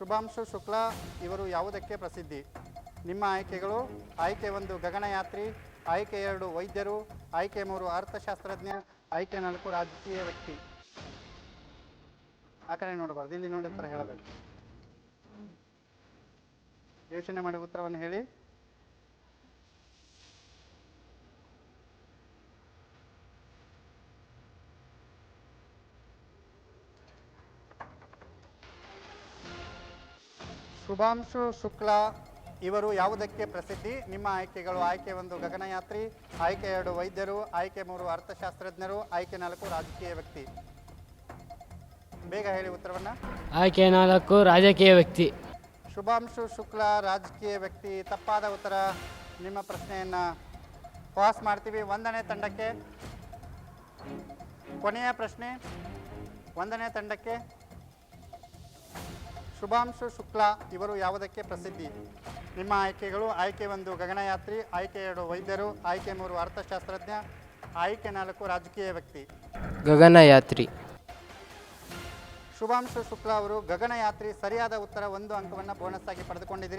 ಶುಭಾಂಶು ಶುಕ್ಲಾ ಇವರು ಯಾವುದಕ್ಕೆ ಪ್ರಸಿದ್ಧಿ? ನಿಮ್ಮ ಆಯ್ಕೆಗಳು: ಆಯ್ಕೆ 1 ಗಗನಯಾತ್ರಿ, ಆಯ್ಕೆ 2 ವೈದ್ಯರು, ಆಯ್ಕೆ 3 ಅರ್ಥಶಾಸ್ತ್ರಜ್ಞ, ಆಯ್ಕೆ 4 ರಾಜಕೀಯ ವ್ಯಕ್ತಿ. ಆ ಕಡೆ ನೋಡಬಾರ್ದು, ಇಲ್ಲಿ ನೋಡಿ ಉತ್ತರ ಹೇಳಬೇಕು. ಯೋಚನೆ ಮಾಡಿ ಉತ್ತರವನ್ನು ಹೇಳಿ. ಶುಭಾಂಶು ಶುಕ್ಲಾ ಇವರು ಯಾವುದಕ್ಕೆ ಪ್ರಸಿದ್ಧಿ? ನಿಮ್ಮ ಆಯ್ಕೆಗಳು: ಆಯ್ಕೆ 1 ಗಗನಯಾತ್ರಿ, ಆಯ್ಕೆ 2 ವೈದ್ಯರು, ಆಯ್ಕೆ 3 ಅರ್ಥಶಾಸ್ತ್ರಜ್ಞರು, ಆಯ್ಕೆ 4 ರಾಜಕೀಯ ವ್ಯಕ್ತಿ. ಬೇಗ ಹೇಳಿ ಉತ್ತರವನ್ನು. ಆಯ್ಕೆ 4 ರಾಜಕೀಯ ವ್ಯಕ್ತಿ. ಶುಭಾಂಶು ಶುಕ್ಲಾ ರಾಜಕೀಯ ವ್ಯಕ್ತಿ ತಪ್ಪಾದ ಉತ್ತರ. ನಿಮ್ಮ ಪ್ರಶ್ನೆಯನ್ನು ಪಾಸ್ ಮಾಡ್ತೀವಿ. 1ನೇ ತಂಡಕ್ಕೆ ಕೊನೆಯ ಪ್ರಶ್ನೆ. 1ನೇ ತಂಡಕ್ಕೆ ಶುಭಾಂಶು ಶುಕ್ಲಾ ಇವರು ಯಾವುದಕ್ಕೆ ಪ್ರಸಿದ್ಧಿ? ನಿಮ್ಮ ಆಯ್ಕೆಗಳು: ಆಯ್ಕೆ 1 ಗಗನಯಾತ್ರಿ, ಆಯ್ಕೆ 2 ವೈದ್ಯರು, ಆಯ್ಕೆ 3 ಅರ್ಥಶಾಸ್ತ್ರಜ್ಞ, ಆಯ್ಕೆ 4 ರಾಜಕೀಯ ವ್ಯಕ್ತಿ. ಗಗನಯಾತ್ರಿ. ಶುಭಾಂಶು ಶುಕ್ಲಾ ಅವರು ಗಗನಯಾತ್ರಿ. ಸರಿಯಾದ ಉತ್ತರ. 1 ಅಂಕವನ್ನು ಬೋನಸ್ ಆಗಿ ಪಡೆದುಕೊಂಡಿದ್ದೀರಿ.